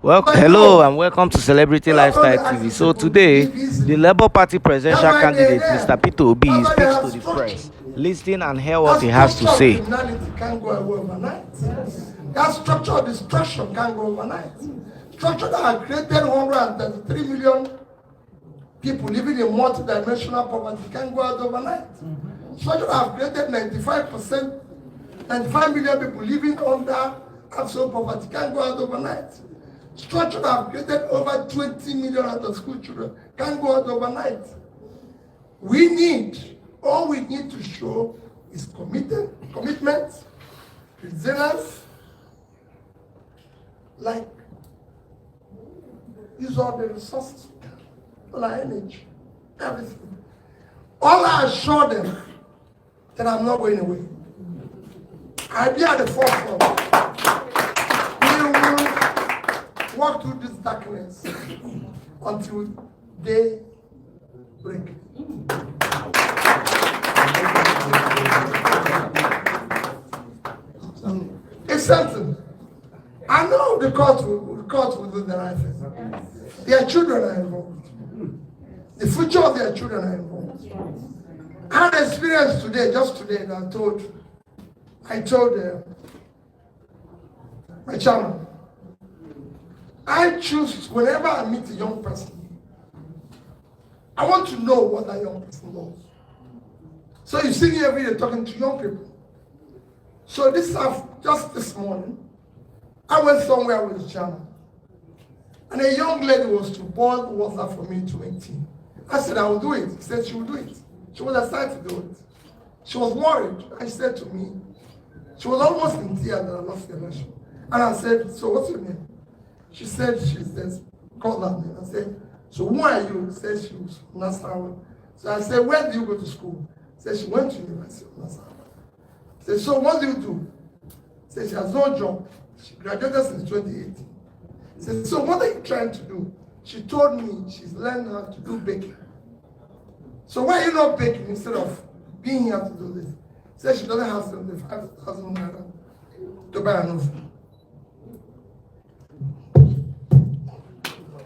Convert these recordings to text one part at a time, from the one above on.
Well, hello and welcome to Celebrity Lifestyle TV. So today, the Labour Party presidential candidate, Mr. Peter Obi, speaks to the press. Listen and hear what he has to say. Can't go away overnight. That structure of destruction can't go overnight. Structure that has created 133 million people living in multi-dimensional poverty can't go out overnight. Structure that has created 95 million people living under absolute poverty can't go out overnight. Structure that have created over 20 million out of school children can't go out overnight. All we need to show is commitment, resilience, like use all the resources, all our energy, everything. All I assure them that I'm not going away. I'll be at the forefront. We will walk through this darkness until day break. It's certain. I know the court will do the right thing. Their children are involved. The future of their children are involved. I had experience today, just today, that I told my chairman, I choose, whenever I meet a young person, I want to know what that young person knows. So you see me every day talking to young people. So just this morning, I went somewhere with the chairman. And a young lady was to boil water for me to make tea. I said, I will do it. She said she will do it. She was excited to do it. She was worried. I said to me, she was almost in tears that I lost the election. And I said, so what's your name? She said, called her name. I said, so who are you? She said she was from Nasarawa. So I said, where do you go to school? She said she went to University of Nasarawa. I said, so what do you do? She said she has no job. She graduated since 2018. She said, so what are you trying to do? She told me she's learned how to do baking. So why are you not baking instead of being here to do this? She said she doesn't have 75,000 naira to buy an oven.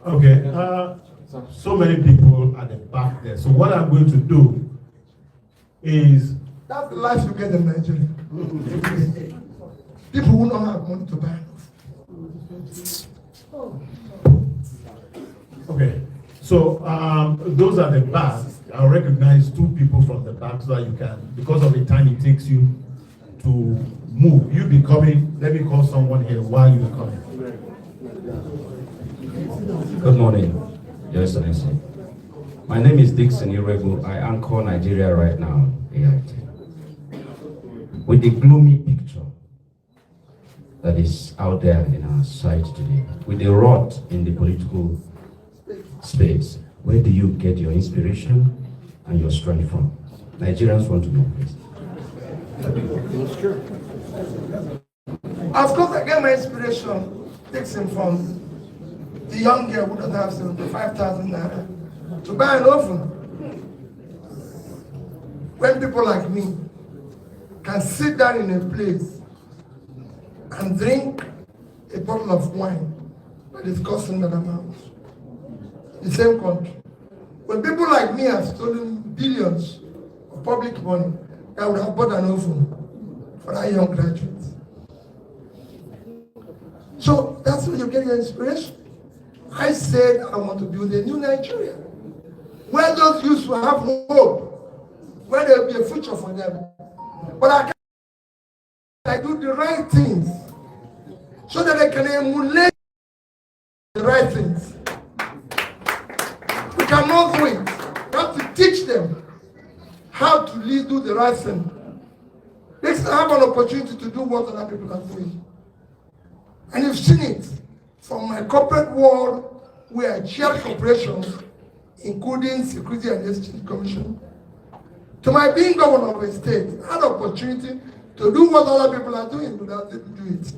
Okay, so many people at the back there. So what I'm going to do is... That's the life you get in Nigeria. People who don't have money to buy an oven. Okay, so those at the back, I'll recognize two people from the back so that you can, because of the time it takes you to move. You be coming, let me call someone here while you're coming. Good morning, Your Excellency. My name is Dixon Iregu. I anchor Nigeria right now, AIT. With the gloomy picture that is out there in our side today, with the rot in the political space, where do you get your inspiration and your strength from? Nigerians want to know, please. Of course, I get my inspiration, Dixon, from the young girl who doesn't have 75,000 naira to buy an oven. When people like me can sit down in a place and drink a bottle of wine that is costing that amount, the same country. When people like me have stolen billions of public money, I would have bought an oven for our young graduates. So that's where you get your inspiration. I said I want to build a new Nigeria, where those youths will have hope, where there will be a future for them. But I do the right things so that they can emulate the right things. We cannot do it. We have to teach them how to do the right thing. They have an opportunity to do what other people are doing. And you've seen it from my corporate world, where I chair corporations, including Security and Exchange Commission, to my being governor of a state. I had the opportunity to do what other people are doing without them to do it.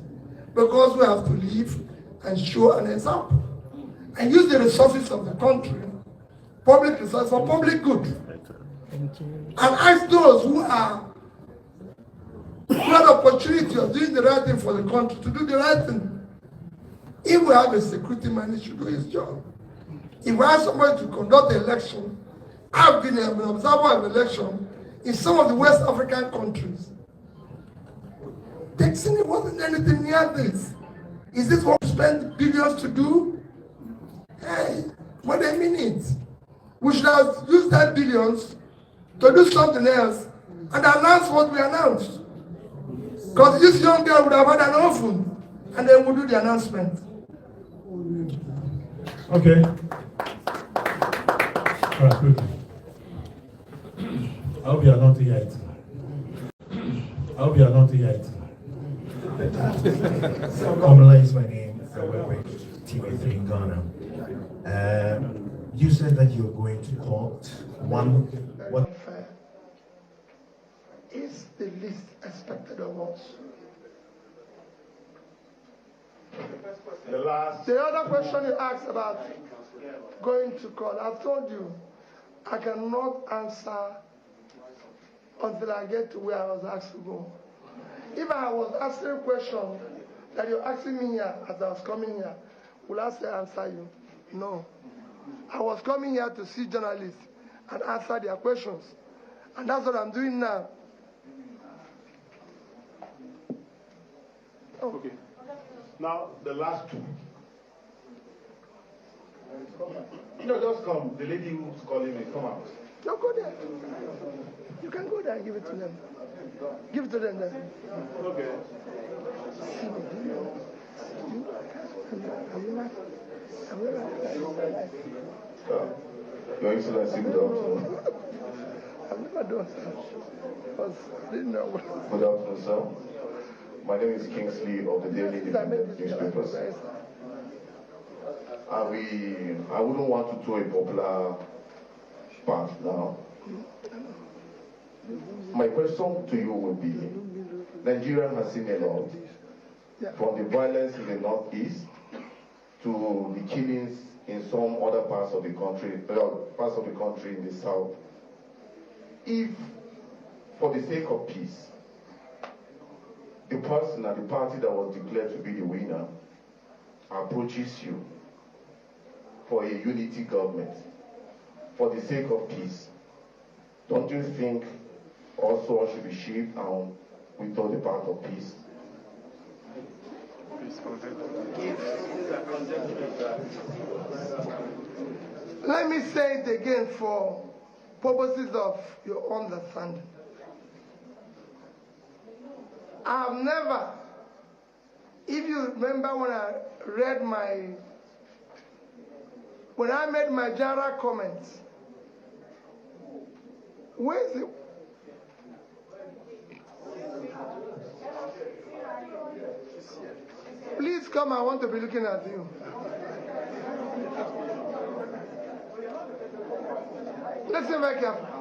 Because we have to live and show an example. And use the resources of the country, public resources, for public good. And ask those who have the opportunity of doing the right thing for the country to do the right thing. If we have a security man, he should do his job. If we have somebody to conduct the election, I've been an observer of election in some of the West African countries. Texting wasn't anything near this. Is this what we spend billions to do? Hey, what do they mean it? We should have used that billions to do something else and announce what we announced. Because this young girl would have had an orphan and then we'll do the announcement. Okay. All right, quickly. I hope you are not here tonight. I hope you are not here tonight. Kamala is my name. I work with TV3 in Ghana. You said that you're going to court. What? Fair is the least expected of us. The other question you asked about going to court, I've told you, I cannot answer until I get to where I was asked to go. If I was asking a question that you're asking me here as I was coming here, will I say answer you? No. I was coming here to see journalists and answer their questions. And that's what I'm doing now. Oh. Okay. Now, the last two. No, just come. The lady who's calling me, come out. No, go there. You can go there and give it to them. Give it to them then. Okay. Your Excellency, good afternoon. I've never done such. Because I didn't know. Good afternoon, sir. My name is Kingsley of the Daily Independent newspapers. I wouldn't want to throw a popular part now. My question to you would be, Nigeria has seen a lot, from the violence in the northeast to the killings in some other parts of the country in the south. If, for the sake of peace, the person and the party that was declared to be the winner approaches you for a unity government, for the sake of peace, don't you think also should be shaped and without the path of peace? Let me say it again for purposes of your understanding. I have never, if you remember when I made my general comments, where is it? Please come, I want to be looking at you. Listen very carefully.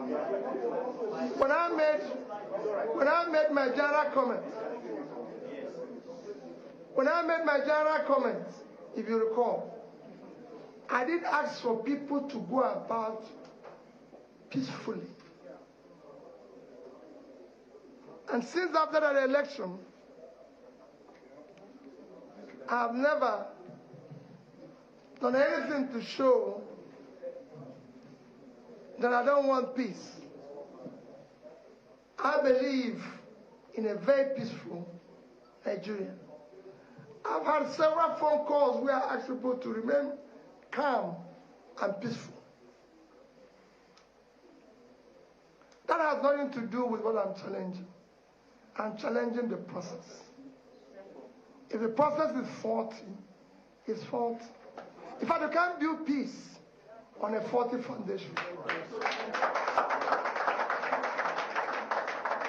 When I made my general comments, if you recall, I did ask for people to go about peacefully. And since after that election, I've never done anything to show that I don't want peace. I believe in a very peaceful Nigeria. I've had several phone calls where I asked people to remain calm and peaceful. That has nothing to do with what I'm challenging. I'm challenging the process. If the process is faulty, it's faulty. In fact, you can't build peace on a faulty foundation.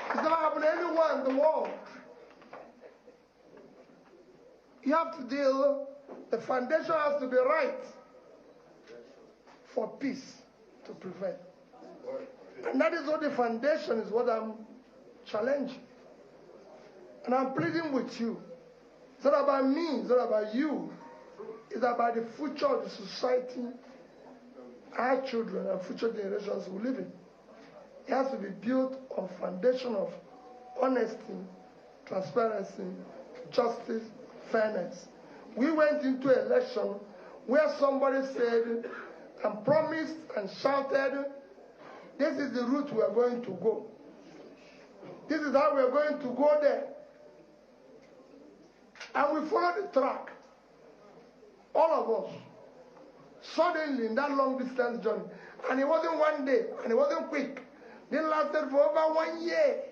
It's never happened to anyone in the world. You have to the foundation has to be right for peace to prevail. And that is what the foundation is, what I'm challenging. And I'm pleading with you. It's not about me, it's not about you. It's about the future of the society, our children and future generations who live in. It has to be built on foundation of honesty, transparency, justice, fairness. we went into election where somebody said and promised and shouted, this is the route we are going to go. This is how we are going to go there. And we followed the track. All of us. Suddenly, in that long distance journey. And it wasn't one day. And it wasn't quick. It lasted for over 1 year.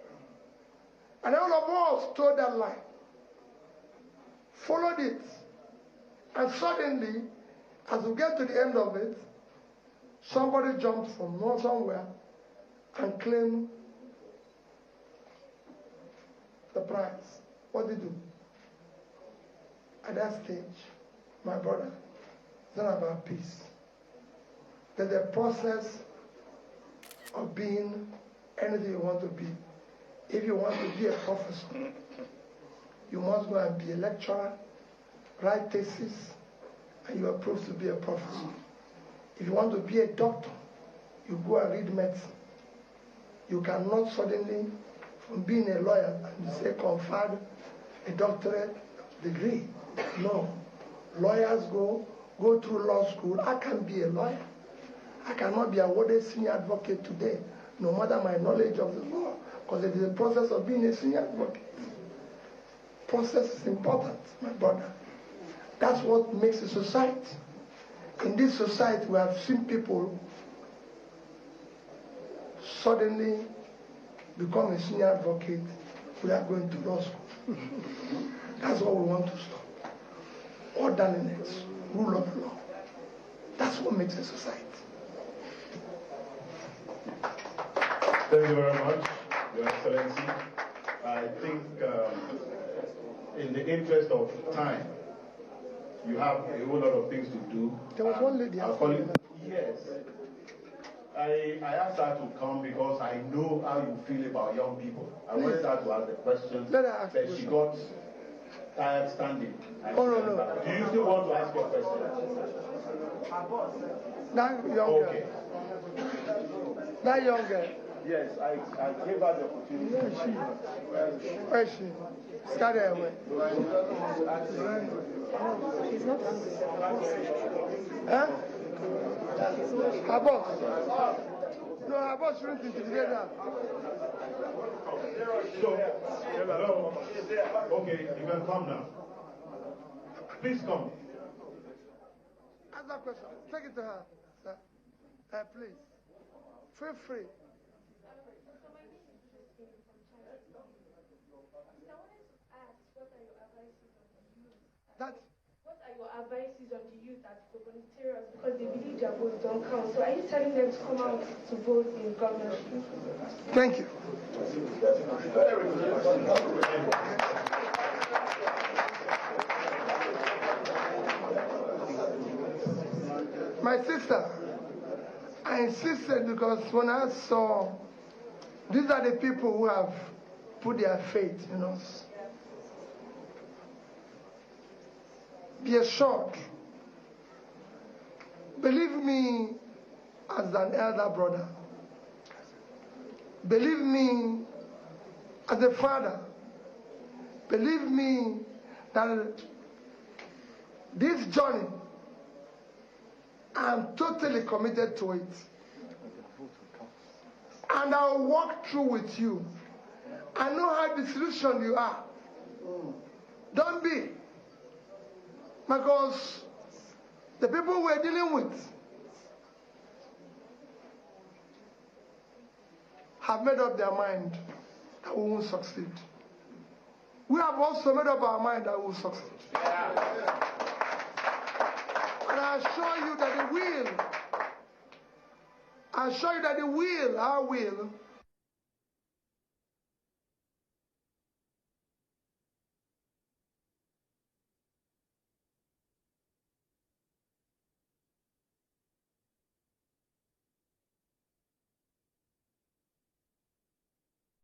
And all of us told that line. Followed it. And suddenly, as we get to the end of it, somebody jumped from somewhere and claimed the prize. What did he do? At that stage, my brother, it's not about peace. There's a process of being anything you want to be. If you want to be a professor, you must go and be a lecturer, write thesis, and you are proved to be a professor. If you want to be a doctor, you go and read medicine. You cannot suddenly, from being a lawyer, and you say conferred a doctorate degree. No. Lawyers go through law school. I can be a lawyer. I cannot be awarded senior advocate today, no matter my knowledge of the law, because it is a process of being a senior advocate. Process is important, my brother. That's what makes a society. In this society, we have seen people suddenly become a senior advocate without going to law school. That's what we want to stop. Orderliness, rule of law. That's what makes a society. Thank you very much, Your Excellency. I think in the interest of time, you have a whole lot of things to do. There was one lady. Yes. I asked her to come because I know how you feel about young people. I wanted her to ask the questions, but she got tired standing. Oh, no. Do you still want to ask your question? That young girl. Okay. That young girl. Yes, I gave her the opportunity. Where is she? Scared her away. He's not angry. Huh? Her boss. No, her boss shouldn't intimidate her. So, hello. Okay, you can come now. Please come. Ask that question. Take it to her, sir. Please. Feel free. What are your advices on the youth as volunteers because they believe their votes don't count? So are you telling them to come out to vote in governorship? Thank you. My sister, I insisted because when I saw these are the people who have put their faith in us. Be assured. Believe me as an elder brother. Believe me as a father. Believe me that this journey, I'm totally committed to it. And I'll walk through with you. I know how disillusioned you are. Don't be. Because the people we're dealing with have made up their mind that we won't succeed. We have also made up our mind that we will succeed. And I assure you that the will, our will